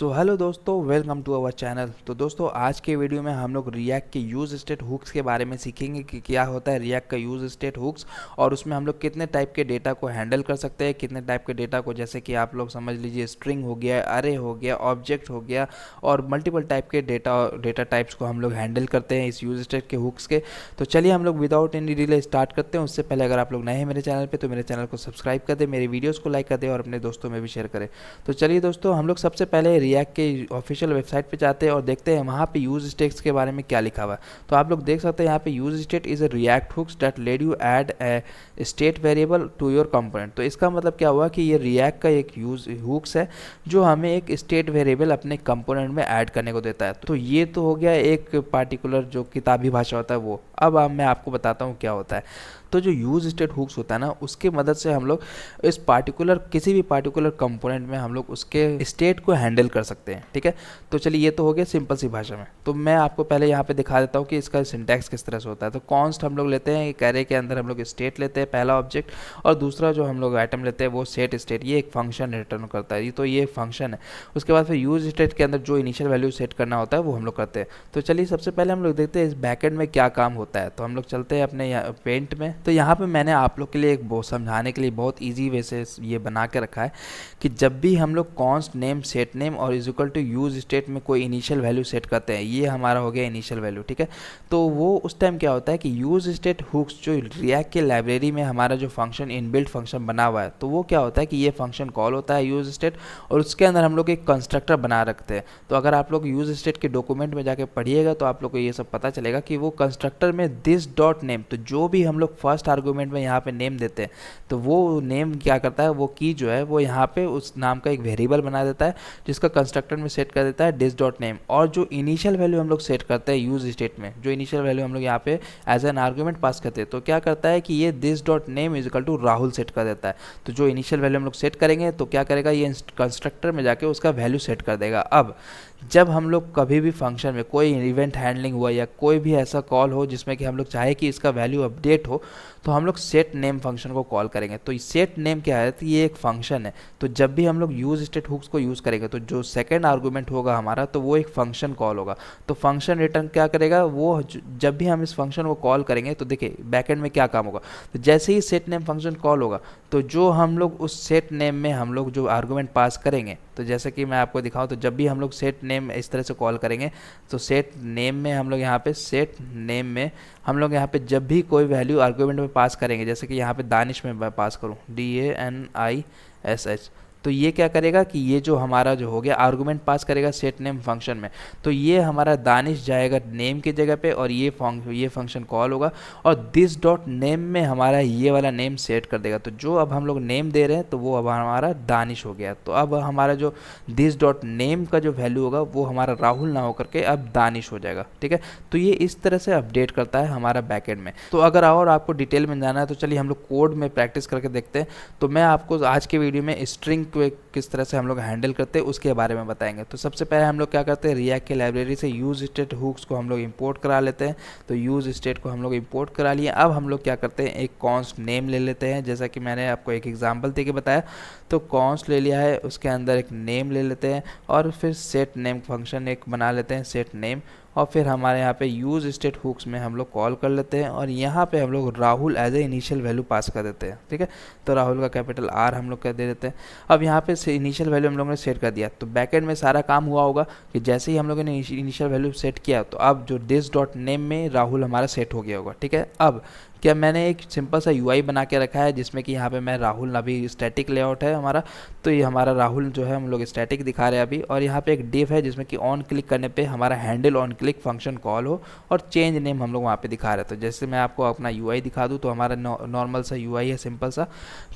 So hello दोस्तों, welcome to our channel. तो दोस्तों, आज के वीडियो में हम लोग रिएक्ट के यूज स्टेट हुक्स के बारे में सीखेंगे कि क्या होता है रिएक्ट का यूज स्टेट हुक्स, और उसमें हम लोग कितने टाइप के डेटा को हैंडल कर सकते हैं, कितने टाइप के डेटा को, जैसे कि आप लोग समझ लीजिए स्ट्रिंग हो गया, अरे हो गया, ऑब्जेक्ट हो गया, और मल्टीपल टाइप के डेटा टाइप्स को हम लोग हैंडल करते हैं इस यूज स्टेट के हुक्स के। तो चलिए हम लोग विदाउट एनी डिले स्टार्ट करते हैं। उससे पहले अगर आप लोग नए हैं मेरे चैनल पर तो मेरे चैनल को सब्सक्राइब कर दें, मेरे वीडियोज़ को लाइक कर दें और अपने दोस्तों में भी शेयर करें। तो चलिए दोस्तों, हम लोग सबसे पहले रिएक्ट के ऑफिशियल वेबसाइट पे जाते हैं और देखते हैं वहाँ पे यूज स्टेट्स के बारे में क्या लिखा हुआ है। तो आप लोग देख सकते हैं यहाँ पे use state is a React hooks that let you add a state variable to your component. तो इसका मतलब क्या हुआ कि ये रिएक्ट का एक यूज हुक्स है जो हमें एक स्टेट वेरिएबल अपने कंपोनेंट में ऐड करने को देता है। तो ये तो हो गया एक पार्टिकुलर जो किताबी भाषा होता है वो। अब मैं आपको बताता हूँ क्या होता है। तो जो यूज स्टेट हुक्स होता है ना, उसके मदद से हम लोग इस किसी भी पार्टिकुलर कंपोनेंट में हम लोग उसके स्टेट को हैंडल कर सकते हैं। ठीक है, तो चलिए ये तो हो गया सिंपल सी भाषा में। तो मैं आपको पहले यहाँ पे दिखा देता हूँ कि इसका सिंटैक्स किस तरह से होता है। तो कॉन्स्ट हम लोग लेते हैं, एक एरे के अंदर हम लोग स्टेट लेते हैं पहला ऑब्जेक्ट, और दूसरा जो हम लोग आइटम लेते हैं वो सेट स्टेट, ये एक फंक्शन रिटर्न करता है। ये तो ये फंक्शन है। उसके बाद फिर यूज स्टेट के अंदर जो इनिशियल वैल्यू सेट करना होता है वो हम लोग करते हैं। तो चलिए सबसे पहले हम लोग देखते हैं इस बैकएंड में क्या काम होता है। तो हम लोग चलते हैं अपने पेंट में। तो यहाँ पे मैंने आप लोग के लिए एक समझाने के लिए बहुत ईजी वे से ये बना के रखा है कि जब भी हम लोग कॉन्स्ट नेम सेट नेम और is equal to use state में कोई इनिशियल वैल्यू सेट करते हैं, ये हमारा हो गया इनिशियल वैल्यू। ठीक है, तो वो उस टाइम क्या होता है कि यूज स्टेट हुक्स जो रिएक्ट के लाइब्रेरी में हमारा जो फंक्शन इनबिल्ट फंक्शन बना हुआ है, तो वो क्या होता है कि ये फंक्शन कॉल होता है यूज स्टेट, और उसके अंदर हम लोग एक कंस्ट्रक्टर बना रखते हैं। तो अगर आप लोग यूज स्टेट के डॉक्यूमेंट में जाके पढ़िएगा तो आप लोग को ये सब पता चलेगा कि वो कंस्ट्रक्टर में दिस डॉट नेम, तो जो भी हम लोग फर्स्ट आर्गूमेंट में यहाँ पे नेम देते हैं तो वो नेम क्या करता है, वो की जो है वो यहाँ पे उस नाम का एक वेरिएबल बना देता है जिसका कंस्ट्रक्टर में सेट कर देता है दिस डॉट नेम। और जो इनिशियल वैल्यू हम लोग सेट करते हैं यूज स्टेट में, जो इनिशियल वैल्यू हम लोग यहाँ पे एज एन आर्गूमेंट पास करते हैं, तो क्या करता है कि ये this dot name is equal to Rahul set कर देता है। तो जो इनिशियल वैल्यू हम लोग सेट करेंगे तो क्या करेगा, ये कंस्ट्रक्टर में जाके उसका वैल्यू सेट कर देगा। अब जब हम लोग कभी भी फंक्शन में कोई इवेंट हैंडलिंग हुआ या कोई भी ऐसा कॉल हो जिसमें कि हम लोग चाहे कि इसका वैल्यू अपडेट हो, तो हम लोग सेट नेम फंक्शन को कॉल करेंगे। तो सेट नेम क्या है, तो ये एक फंक्शन है। तो जब भी हम लोग यूज स्टेट हुक्स को यूज़ करेंगे तो जो सेकंड आर्गूमेंट होगा हमारा, तो वो एक फंक्शन कॉल होगा। तो फंक्शन रिटर्न क्या करेगा, वो जब भी हम इस फंक्शन को कॉल करेंगे तो देखिए बैकएंड में क्या काम होगा। तो जैसे ही सेट नेम फंक्शन कॉल होगा तो जो हम लोग उस सेट नेम में हम लोग जो आर्गूमेंट पास करेंगे, तो जैसे कि मैं आपको दिखाऊं, तो जब भी हम लोग सेट नेम इस तरह से कॉल करेंगे तो सेट नेम में हम लोग यहाँ पे सेट नेम में हम लोग यहाँ पे जब भी कोई वैल्यू आर्गूमेंट में पास करेंगे, जैसे कि यहाँ पे दानिश में मैं पास करूँ DANISH, तो ये क्या करेगा कि ये जो हमारा जो हो गया आर्गूमेंट पास करेगा सेट नेम फंक्शन में, तो ये हमारा दानिश जाएगा नेम की जगह पे और ये फंक्शन कॉल होगा, और दिस डॉट नेम में हमारा ये वाला नेम सेट कर देगा। तो जो अब हम लोग नेम दे रहे हैं तो वो अब हमारा दानिश हो गया। तो अब हमारा जो दिस डॉट नेम का जो वैल्यू होगा वो हमारा राहुल ना होकर के अब दानिश हो जाएगा। ठीक है, तो ये इस तरह से अपडेट करता है हमारा बैकएंड में। तो अगर और आपको डिटेल में जाना है तो चलिए हम लोग कोड में प्रैक्टिस करके देखते हैं। तो मैं आपको आज के वीडियो में स्ट्रिंग किस तरह से हम लोग हैंडल करते हैं उसके बारे में बताएंगे। तो सबसे पहले हम लोग क्या करते हैं, रिएक्ट के लाइब्रेरी से यूज स्टेट हुक्स को हम लोग इंपोर्ट करा लेते हैं। तो यूज स्टेट को हम लोग इंपोर्ट करा लिए। अब हम लोग क्या करते हैं, एक कॉन्स्ट नेम ले लेते हैं, जैसा कि मैंने आपको एक एग्जांपल दे के बताया। तो कॉन्स्ट ले लिया है, उसके अंदर एक नेम ले लेते हैं और फिर सेट नेम फंक्शन एक बना लेते हैं सेट नेम, और फिर हमारे यहाँ पे यूज स्टेट हुक्स में हम लोग कॉल कर लेते हैं और यहाँ पे हम लोग Rahul as a initial value pass कर देते हैं। ठीक है, तो राहुल का कैपिटल R हम लोग कर दे देते हैं। अब यहाँ पे इनिशियल वैल्यू हम लोगों ने सेट कर दिया। तो बैकएंड में सारा काम हुआ होगा कि जैसे ही हम लोगों ने इनिशियल वैल्यू सेट किया तो अब जो दिस डॉट नेम में राहुल हमारा सेट हो गया होगा। ठीक है, अब क्या मैंने एक सिंपल सा UI बना के रखा है जिसमें कि यहाँ पे मैं राहुल, अभी स्टैटिक लेआउट है हमारा, तो ये हमारा राहुल जो है हम लोग स्टैटिक दिखा रहे हैं अभी, और यहाँ पे एक डिव है जिसमें कि ऑन क्लिक करने पे हमारा handle on click function call हो और चेंज नेम हम लोग वहाँ पे दिखा रहे हैं। तो जैसे मैं आपको अपना UI दिखा दूँ तो हमारा नॉर्मल सा UI है सिंपल सा,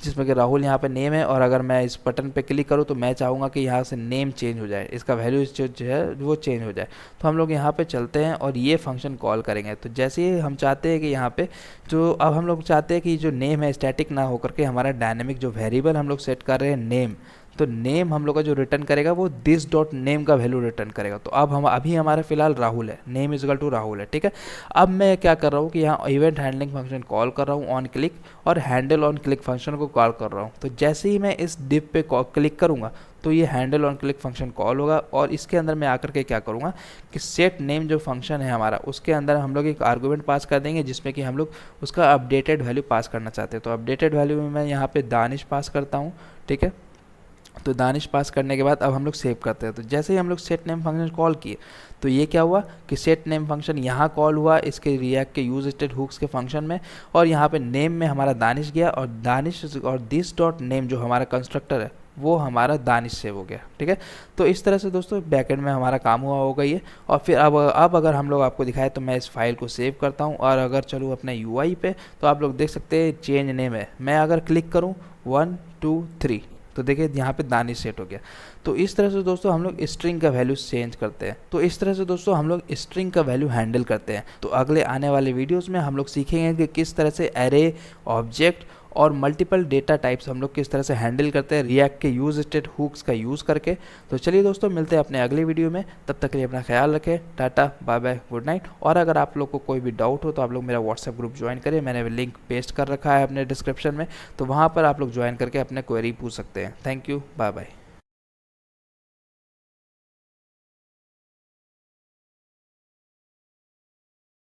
जिसमें कि राहुल यहाँ पे नेम है, और अगर मैं इस बटन पे क्लिक करूँ तो मैं चाहूँगा कि यहाँ से नेम चेंज हो जाए, इसका वैल्यू जो है वो चेंज हो जाए। तो हम लोग यहाँ पे चलते हैं और ये फंक्शन कॉल करेंगे। तो जैसे ही हम चाहते हैं कि यहाँ पे जो अब हम लोग चाहते हैं कि जो नेम है स्टैटिक ना होकर के हमारा डायनेमिक जो वेरिएबल हम लोग सेट कर रहे हैं नेम, तो नेम हम लोग का जो रिटर्न करेगा वो दिस डॉट नेम का वैल्यू रिटर्न करेगा। तो अब हम अभी हमारा फिलहाल राहुल है, name is equal to Rahul है, ठीक है। अब मैं क्या कर रहा हूँ कि यहाँ इवेंट हैंडलिंग फंक्शन कॉल कर रहा हूँ ऑन क्लिक, और हैंडल ऑन क्लिक फंक्शन को कॉल कर रहा हूँ। तो जैसे ही मैं इस डिव पे क्लिक करूँगा तो ये handle on click function call होगा, और इसके अंदर मैं आकर के क्या करूँगा कि सेट नेम जो फंक्शन है हमारा, उसके अंदर हम लोग एक आर्गूमेंट पास कर देंगे जिसमें कि हम लोग उसका अपडेटेड वैल्यू पास करना चाहते हैं। तो अपडेटेड वैल्यू में मैं यहाँ पे दानिश पास करता हूँ, ठीक है। तो दानिश पास करने के बाद अब हम लोग सेव करते हैं। तो जैसे ही हम लोग सेट नेम फंक्शन कॉल किए तो ये क्या हुआ कि सेट नेम फंक्शन यहाँ कॉल हुआ इसके रिएक्ट के यूज स्टेट हुक्स के फंक्शन में, और यहाँ पे नेम में हमारा दानिश गया, और दानिश और दिस डॉट नेम जो हमारा कंस्ट्रक्टर है वो हमारा दानिश सेव हो गया, ठीक है। तो इस तरह से दोस्तों बैकएंड में हमारा काम हुआ होगा ये। और फिर अब अगर हम लोग आपको दिखाए तो मैं इस फाइल को सेव करता हूँ, और अगर चलूँ अपने यूआई पे तो आप लोग देख सकते हैं चेंज नेम है। मैं अगर क्लिक करूँ 1 2 3 तो देखिए यहाँ पे दानिश सेट हो गया। तो इस तरह से दोस्तों हम लोग स्ट्रिंग का वैल्यू चेंज करते हैं। तो इस तरह से दोस्तों हम लोग स्ट्रिंग का वैल्यू हैंडल करते हैं। तो अगले आने वाले वीडियोस में हम लोग सीखेंगे कि किस तरह से एरे, ऑब्जेक्ट और मल्टीपल डेटा टाइप्स हम लोग किस तरह से हैंडल करते हैं रिएक्ट के यूज स्टेट हुक्स का यूज़ करके। तो चलिए दोस्तों मिलते हैं अपने अगले वीडियो में, तब तक के लिए अपना ख्याल रखें। Tata bye bye, good night. और अगर आप लोग को कोई भी डाउट हो तो आप लोग मेरा व्हाट्सएप ग्रुप ज्वाइन करिए, मैंने लिंक पेस्ट कर रखा है अपने डिस्क्रिप्शन में, तो वहाँ पर आप लोग ज्वाइन करके अपने क्वेरी पूछ सकते हैं। Thank you, bye bye.